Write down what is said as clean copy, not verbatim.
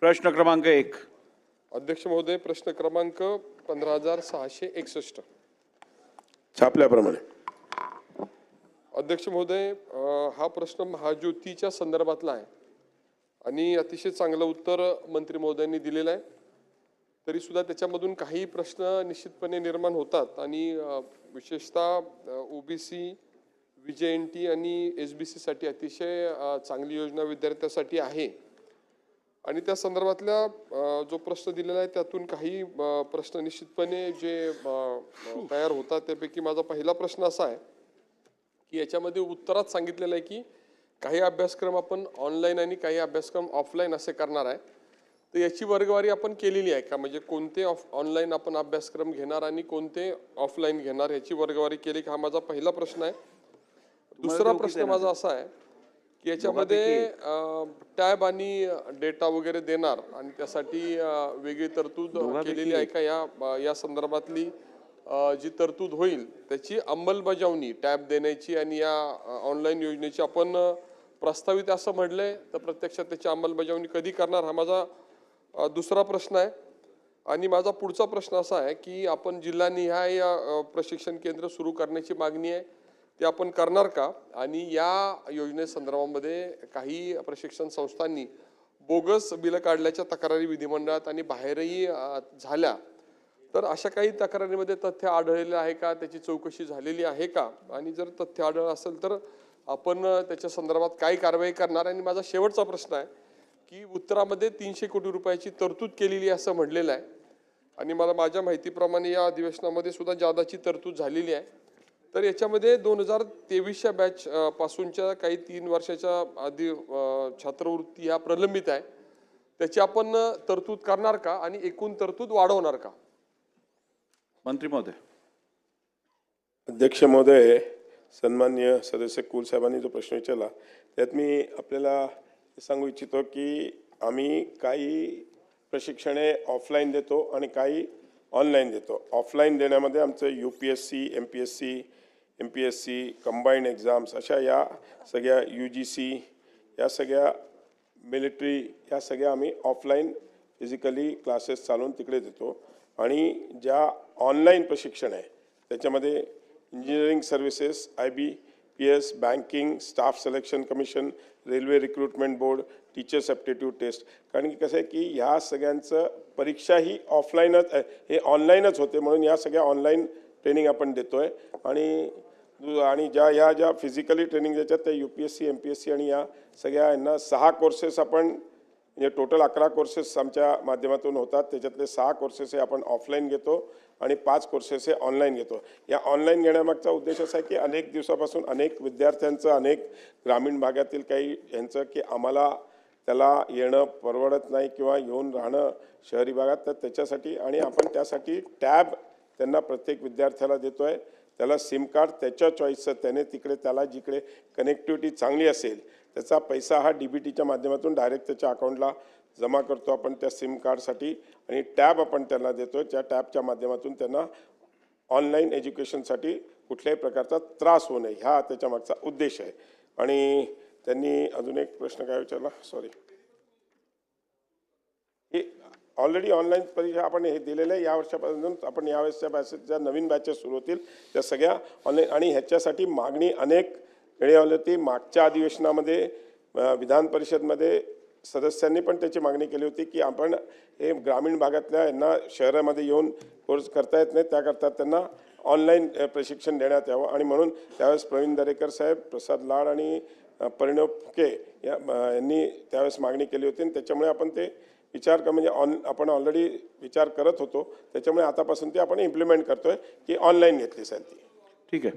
प्रश्न क्रमांक 1. अध्यक्ष महोदय, प्रश्न क्रमांक 15,661. छापल्याप्रमाणे. अध्यक्ष महोदय, हा प्रश्न महाज्योतीच्या संदर्भातला आहे आणि अतिशय चांगलं उत्तर मंत्री महोदयांनी दिलेलं आहे. तरी सुद्धा त्याच्यामधून काही प्रश्न निश्चितपणे निर्माण होतात आणि विशेषतः ओबीसी, VJNT आणि SBC साठी अतिशय चांगली योजना विद्यार्थ्यांसाठी आहे. आणि त्या संदर्भातल्या जो प्रश्न दिलेला आहे त्यातून काही प्रश्न निश्चितपणे जे तयार होतात त्यापैकी माझा पहिला प्रश्न असा आहे की याच्यामध्ये उत्तरात सांगितलेलं आहे की काही अभ्यासक्रम आपण ऑनलाईन आणि काही अभ्यासक्रम ऑफलाईन असे करणार आहे. तर याची वर्गवारी आपण केलेली आहे का? म्हणजे कोणते ऑनलाईन आपण अभ्यासक्रम घेणार आणि कोणते ऑफलाईन घेणार याची वर्गवारी केली का? हा माझा पहिला प्रश्न आहे. दुसरा प्रश्न माझा असा आहे की याच्यामध्ये टॅब आणि डेटा वगैरे देणार आणि त्यासाठी वेगळी तरतूद केलेली आहे का? या संदर्भातली जी तरतूद होईल त्याची अंमलबजावणी टॅब देण्याची आणि या ऑनलाईन योजनेची आपण प्रस्तावित असं म्हटलंय, तर प्रत्यक्षात त्याची अंमलबजावणी कधी करणार हा माझा दुसरा प्रश्न आहे. आणि माझा पुढचा प्रश्न असा आहे की आपण जिल्हानिहाय प्रशिक्षण केंद्र सुरू करण्याची मागणी आहे, ते आपण करणार का? आणि या योजनेसंदर्भामध्ये काही प्रशिक्षण संस्थांनी बोगस बिलं काढल्याच्या तक्रारी विधिमंडळात आणि बाहेरही झाल्या, तर अशा काही तक्रारीमध्ये तथ्य आढळलेलं आहे का? त्याची चौकशी झालेली आहे का? आणि जर तथ्य आढळलं असेल तर आपण त्याच्या संदर्भात काय कारवाई करणार? आणि माझा शेवटचा प्रश्न आहे की उत्तरामध्ये 300 कोटी रुपयाची तरतूद केलेली असं म्हटलेलं आहे आणि मला माझ्या माहितीप्रमाणे या अधिवेशनामध्ये सुद्धा जादाची तरतूद झालेली आहे. तर याच्यामध्ये 2023च्या बॅच पासूनच्या काही 3 वर्षाच्या आधी छात्रवृत्ती ह्या प्रलंबित आहे, त्याची आपण तरतूद करणार का आणि एकूण तरतूद वाढवणार का? मंत्री महोदय. अध्यक्ष महोदय, सन्माननीय सदस्य कुल साहेबांनी जो प्रश्न विचारला त्यात मी आपल्याला सांगू इच्छितो की आम्ही काही प्रशिक्षणे ऑफलाईन देतो आणि काही ऑनलाईन देतो. ऑफलाईन देण्यामध्ये आमचं UPSC, MPSC, MPSC, combined exams अशा या सगळ्या UGC या सगळ्या मिलिटरी या सगळ्या आम्ही ऑफलाईन फिजिकली क्लासेस चालवून तिकडे देतो. आणि ज्या ऑनलाईन प्रशिक्षण आहे त्याच्यामध्ये engineering services, IBPS, banking, staff selection commission, railway recruitment board, teachers aptitude test. कारण की कसं आहे की ह्या सगळ्यांचं परीक्षा ही ऑफलाईनच हे ऑनलाईनच होते, म्हणून या सगळ्या ऑनलाईन ट्रेनिंग आपण देतो आहे. आणि ज्या फिजिकली ट्रेनिंग द्यायच्यात त्या UPSC, MPSC आणि या सगळ्या यांना 6 कोर्सेस आपण म्हणजे टोटल 11 कोर्सेस आमच्या माध्यमातून होतात. त्याच्यातले 6 कोर्सेस हे आपण ऑफलाईन घेतो आणि 5 कोर्सेस हे ऑनलाईन घेतो. या ऑनलाईन घेण्यामागचा उद्देश असा आहे की अनेक दिवसापासून अनेक विद्यार्थ्यांचं, अनेक ग्रामीण भागातील काही यांचं की आम्हाला त्याला येणं परवडत नाही किंवा येऊन राहणं शहरी भागात, तर त्याच्यासाठी आणि आपण त्यासाठी टॅब त्यांना प्रत्येक विद्यार्थ्याला देतो आहे. त्याला सिम कार्ड त्याच्या चॉईसचं त्याने तिकडे त्याला जिकडे कनेक्टिव्हिटी चांगली असेल त्याचा पैसा हा DBTच्या माध्यमातून डायरेक्ट त्याच्या अकाउंटला जमा करतो आपण त्या सिम कार्डसाठी. आणि टॅब आपण त्यांना देतो आहे. त्या टॅबच्या माध्यमातून त्यांना ऑनलाईन एज्युकेशनसाठी कुठल्याही प्रकारचा त्रास होऊ नये हा त्याच्यामागचा उद्देश आहे. आणि त्यांनी अजून एक प्रश्न काय विचारला, सॉरी, हे ऑलरेडी ऑनलाईन परीक्षा आपण हे दिलेलं आहे. या वर्षापासून आपण यावेळेसच्या बॅचेसच्या नवीन बॅचेस सुरू होतील त्या सगळ्या ऑनलाईन. आणि ह्याच्यासाठी मागणी अनेक वेळी आली होती. मागच्या अधिवेशनामध्ये विधान परिषदमध्ये सदस्यांनी पण त्याची मागणी केली होती की आपण हे ग्रामीण भागातल्या यांना शहरामध्ये येऊन कोर्स करता येत नाही, त्याकरता त्यांना ऑनलाईन प्रशिक्षण देण्यात यावं. आणि म्हणून त्यावेळेस प्रवीण दरेकर साहेब, प्रसाद लाड आणि परिणव फुके यांनी त्यावेळेस मागणी केली होती. आणि त्याच्यामुळे आपण ते म्हणजे आपण ऑलरेडी विचार करत होतो, त्याच्यामुळे आतापासून ते आपण इम्प्लिमेंट करतोय की ऑनलाईन घेतली जाईल ती. ठीक आहे.